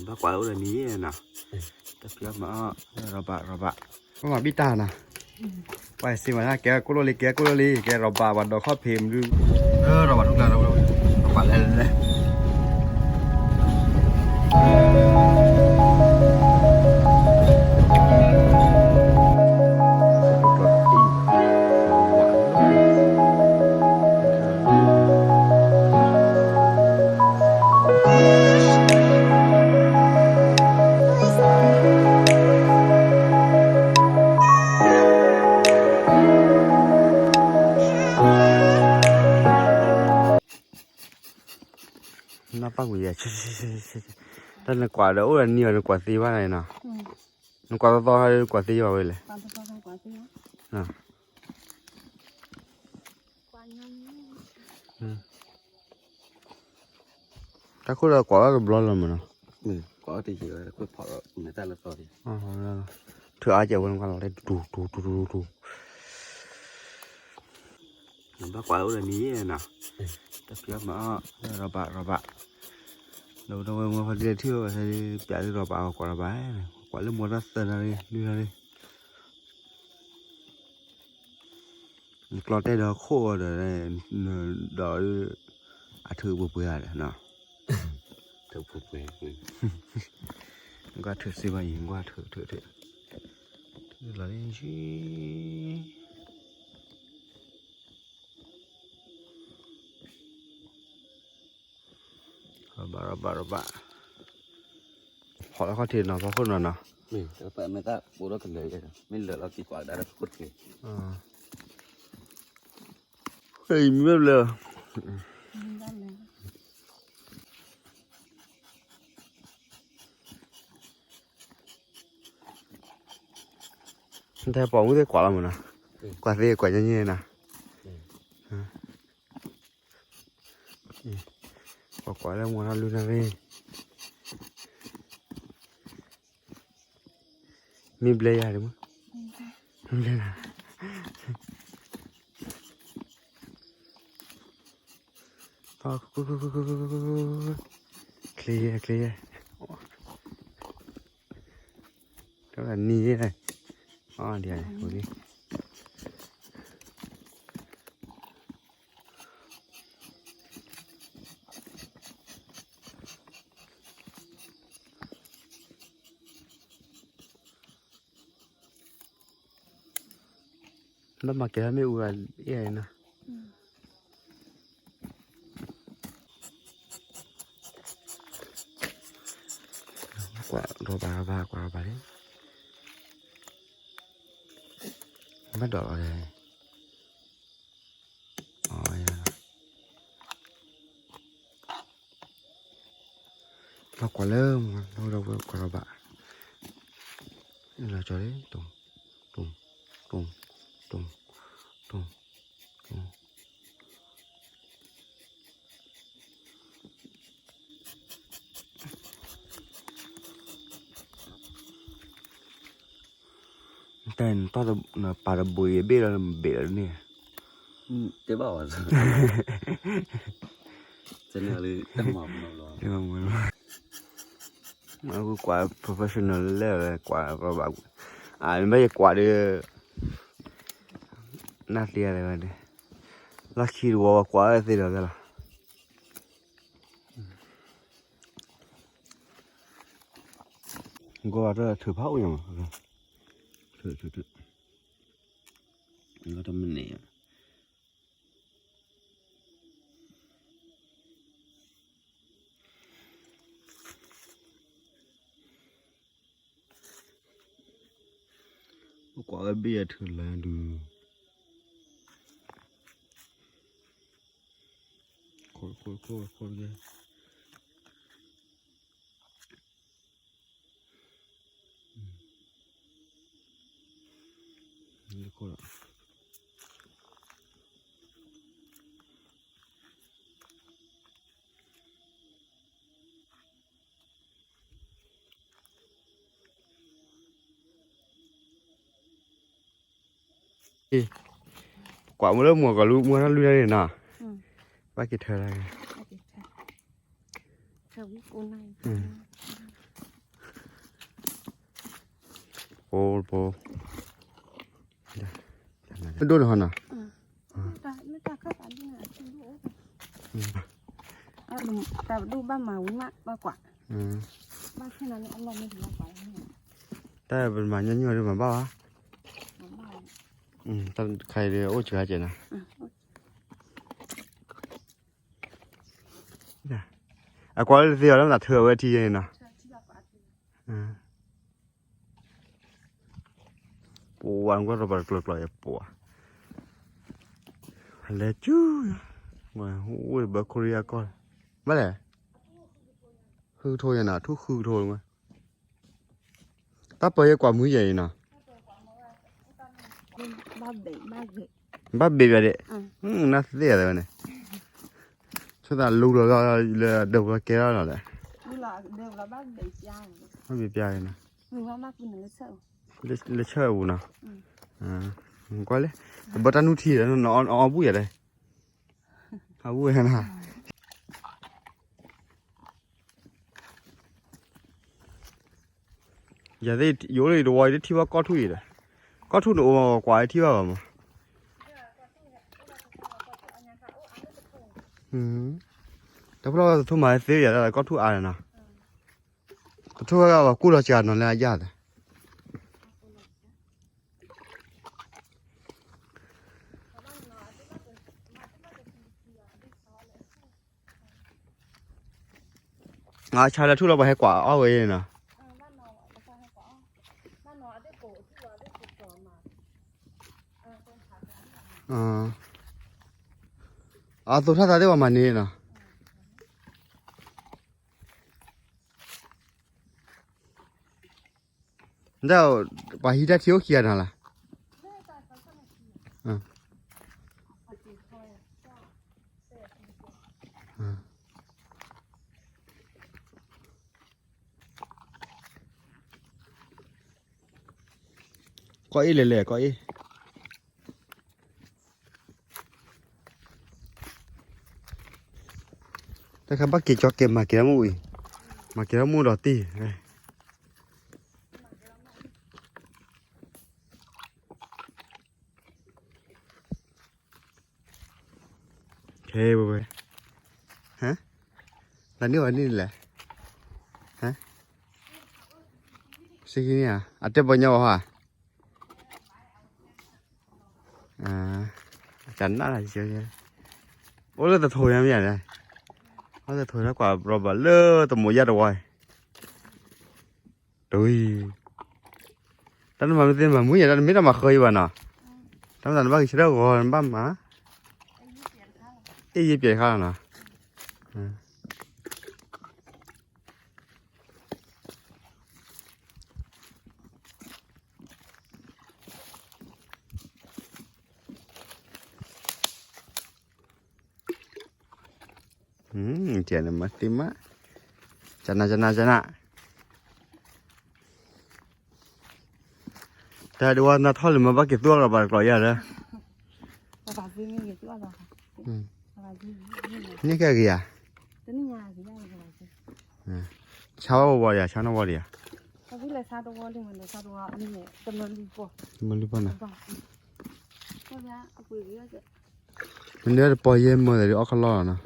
bác quả là ní nè tất cả mà raba có mà biết ta nè vậy xin mà cái cô loli cái raba bắt đầu khó phim chứ raba lúc nào đâu raba lên lên nó bắt quỷ đây là quả đỗ là nhiều là quả tí ba này nào nó quả to hay quả tí vào vậy này à các cô là quả là blo mà nó quả thì chỉ là cái phở người ta là to thì thưa ai chịu không con đây đủ bác quả là ní nè tất cả mà raba đâu mà phải đi thưa thì chạy đi raba quả raba quả là một tên này đi ra đi lọt đây đó khô rồi này đó thử bự bự này nè thử bự bự qua thử xem bài qua thử lấy gì raba họ có tiền nào có phân nào nào phải người ta bố đó cần lấy cái mình lỡ là chỉ quả đã được cốt kì hey biết lừa theo bóng cái quả là một nào quả gì quả như thế nào quả là một lần luôn này mình play à đúng không play à clear đó là ni này đi này đi nó mà cái mấy u là cái này quả raba đấy bắt đầu rồi nó quả lớn đâu quả raba là cho đấy tùng tên to là bà bùi biết là nè tế bào à cho nên là đâm mỏng mà quả professional là quả và bảo mấy cái quả đi nát tia này này lá chi đồ quả gì đó là gọi là thử pháo nhỉ thử nóทำมันเนี่ยquả cái bia thử là được khôi ghê cô ạ quả một lớp mùa quả lu mua nó lui đây nè bác kịp thời này Thằng cô này โปมันโดนหรอน่ะไม่ตาเข้ากันนี่นะแต่ดูบ้านหมามากกว่าบ้านแค่นั้นเอาลงไม่ถึงมากกว่าแต่เป็นหมาเยอะๆด้วยหมาบ้าวะตอนใครเดียวโอ้เชื่อเจนะอะกว่าเดียวแล้วน่ะเธอไว้ที่นี่นะปูวันก็ระเบิดกลอยๆปูเลจูมาโอ้ยเบอร์โคเรียก่อนมาเลยคือโทรยังน่ะทุกคือโทรมาตาเปย์กว่ามือใหญ่น่ะบ้าเบย์เลยน่าเสียเลยเนี่ยช่วงนั้นลูกเราเดี๋ยวเราเกล้าแล้วแหละลูกเราเดี๋ยวเราบ้านเบย์ย่างบ้าเบย์ย่างนะมึงว่ามากเป็นเลเชอร์เลเชอร์อูนะก็เลยบัตรนู้ที่แล้วนอนเอาบุ้ยอะไรเอาบุ้ยนะอย่าได้อยู่เลยดูไว้ที่ว่าก็ทุยเลยก็ทุนโอ้กว่าที่ว่ามั้งแต่พอเราทุ่มมาเสียแล้วก็ทุกอะไรนะก็ทุกก็กู้เราจ่ายนั่นแหละยากใช่แล้วทุกเราไปให้กว่าเอาไว้นะตัวท่าตาได้ว่ามันนี่นะเดี๋ยวไปฮิตาเที่ยวเขียนอะไรก็อีเล่ๆก็อีแต่คำว่าเกี่ยวกับเกมมาเกี่ยวมุ้ยมาเกี่ยวมุ้ยดอตีเฮ้ยบ่อยฮะแล้วนี่วันนี้แหละฮะสิ่งนี้อ่ะอาจจะบ่อยาวฮะจันน่าจะเชื่อโอ้แล้วแต่โทรยังไม่ได้เขาจะโทรแล้วกว่าเราแบบเลิศตัวหมูยัดเอาไว้ดุยตอนนั้นมันเป็นแบบหมูยัดไม่ได้มาเคยบ้านะตอนนั้นบ้านเชื่อก่อนบ้านมายี่เปลี่ยนข้าวนะเจียนมาติมะจันนะแต่ดูว่าน่าทอดหรือมาบ้าเก็บตัวกับบาดกรอยอะไรบาดไม่เก็บตัวหรอกนี่แค่กี่อ่ะตัวนี้ยาสิยาเลยเช้าวันเดียเช้าหน้าวันเดียเขาพูดเลยซาตัวเลยมันเลยซาตัวนี่เนี่ยจำนวนรีบมันรีบนะก็เนี้ยเอาปุ๋ยเยอะจ้ะมันเนื้อปล่อยเย็นหมดเลยออกข้างนอกนะ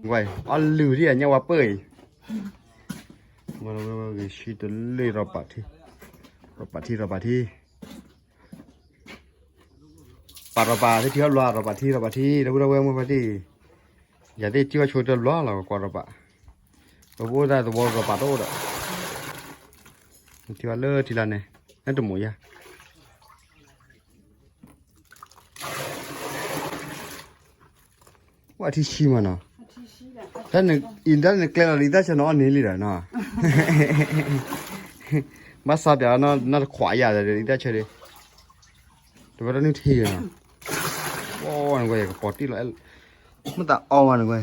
ไว้อันลือที่อันนี้ว่าเปื่อยมาเราชีตเลยเราปะที่ปาที่เราปะที่เที่ยวล้อเราปะที่แล้วเราเว้ยมาปะที่อย่าได้ที่ว่าช่วยเราล้อเรากว่าเราปะเราพูดได้ตัวเราปะโต้ละที่ว่าเลิศที่ละเนี่ยนั่นตัวหมูยะว่าที่ชิมันเนาะแต่เนี่ยอินเดียเนี่ยแกลาลีได้ฉันเอาเนี่ยเลยนะมาซาเดียนะน่าขวายาเลยลีได้เฉยแต่ว่านี่ที่นะโอ้ยก็ยังปอดที่เลยมันแต่เอามันก็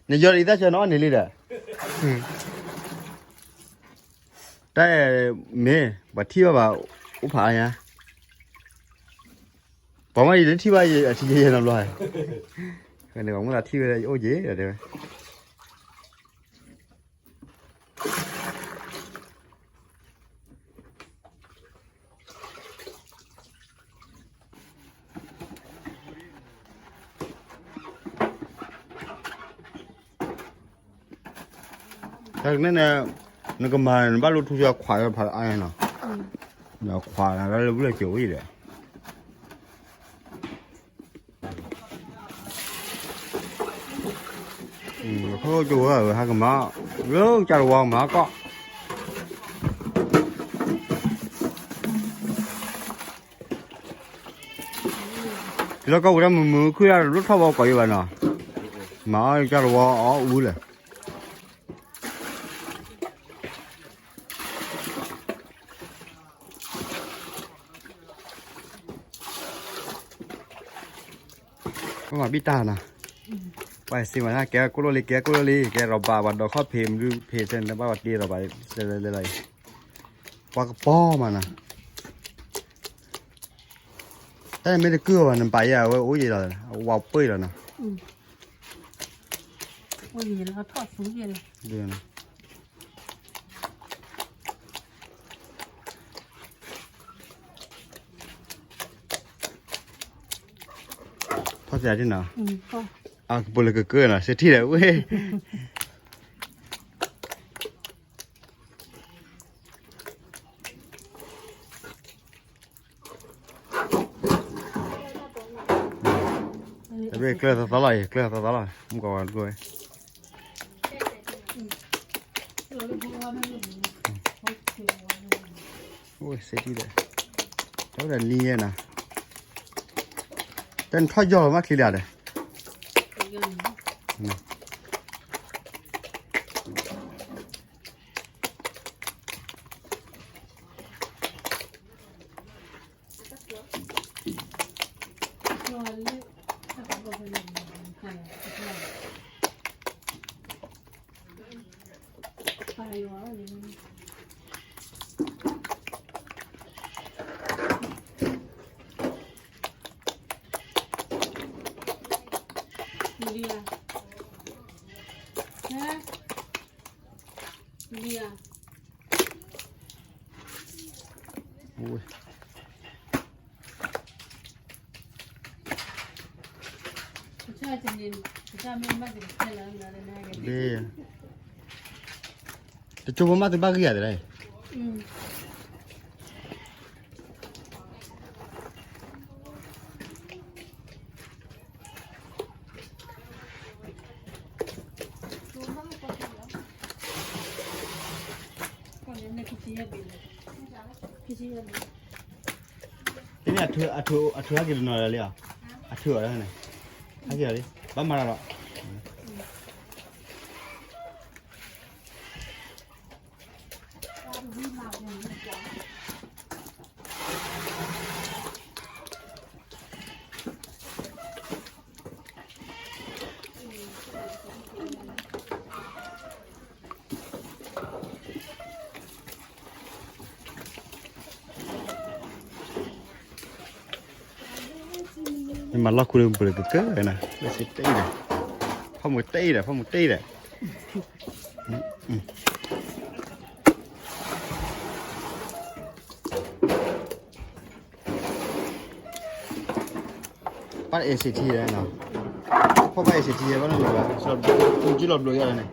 เนี่ยยอดลีได้ฉันเอาเนี่ยเลยแต่เมย์บัดที่ว่าอุปายะผมว่าอีเรื่องที่ว่าที่เย็นอร่อย cái này cũng là thi về ô dế rồi đấy thế nên là nó cái mà bắt lúc thu ra khoai là phải ai nào nó khoai là lúc là kiểu gì đấy không có chỗ ở hai cái má rất chả quan má có nó có cái mưa khuya lúc thâu bao cày vậy nè má chả quan ở u này có mà biết ta nèไปสิมาแกกุโรลีแกเราบาวันดอกข้อเพมหรือเพเซนแล้วว่าวัดดีเราไปอะไรปากป้อมานะแต่ไม่ได้เกลือวันนั้นไปอ่ะว่าโอ้ยเราว้าวเปื่อยแล้วนะโอ้ยแล้วก็ทอดสูงเย็นเลยเดือนทอดเสียที่ไหนอ่ะบุญเลยเกินอ่ะเสียที่ไหนเว้ยเว้ยเกลือตะไลผมก็ว่าด้วยโอ้ยเสียที่ไหนเท่าไหร่นี่นะเป็นทอดยอดมากทีเดียวเลยโอ้ยใช่จริงๆใช่ไม่มาถึงแค่แล้วนะแน่ๆเด้จะจูบมาถึงบ้านกี่อะไรทีนี้อัฐักี่นอนเลยอ่ะอัฐอะไรเนี่ยอัฐอะไรบ้านมาแล้วมันล็อกคุณเปลือกเกลือนะไม่ใช่ตีเลยพ่อหมูตีเลยปั้น ACT เลยเนาะพ่อปั้น ACT ว่านั่นหรอวะสำหรับคุณจีรอบเลยอะไรเนี่ย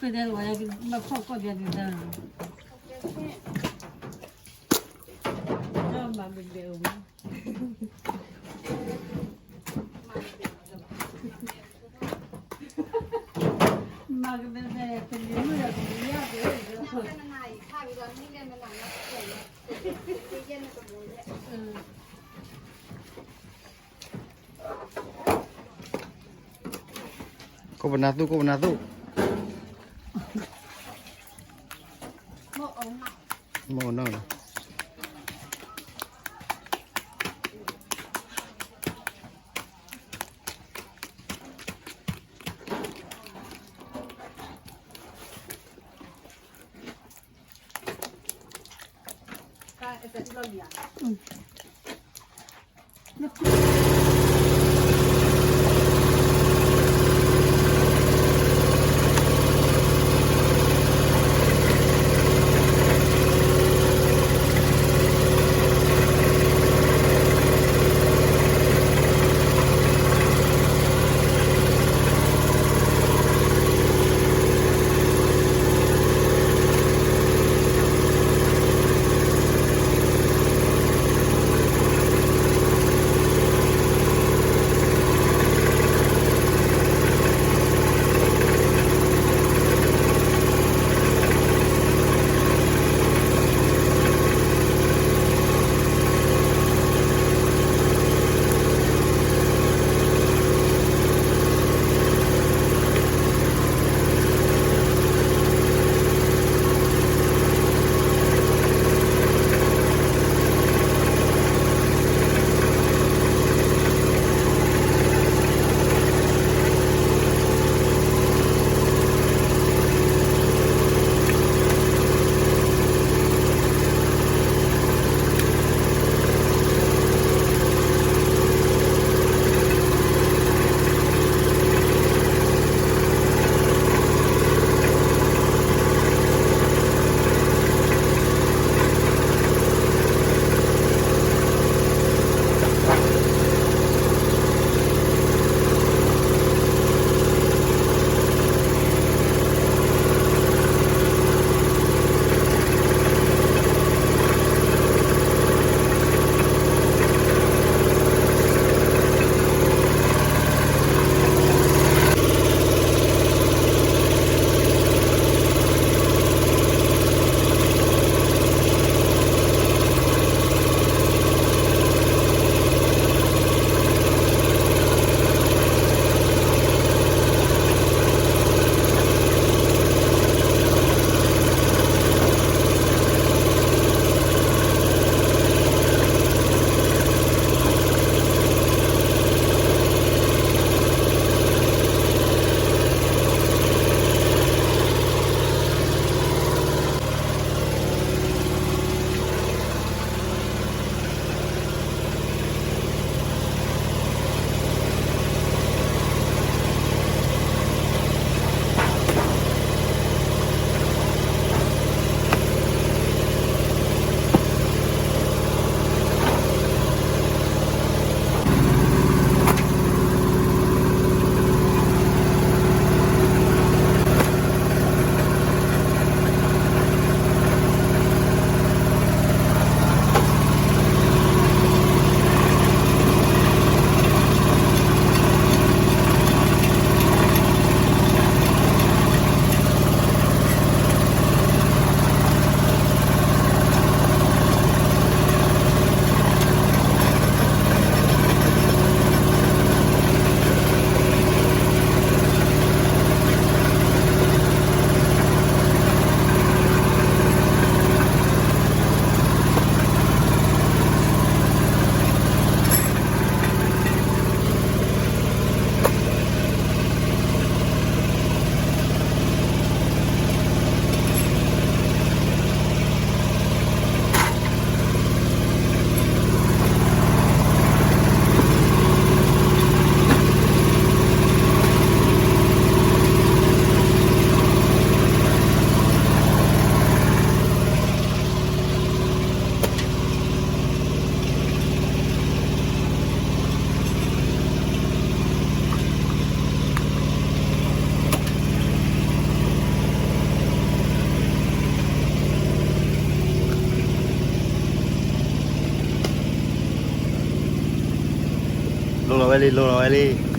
pedal wala ma foko dia di da no ma bebe o ma bebe pedal ya ya Kau benar tu, kau benar tu. Mau no. li lo lo li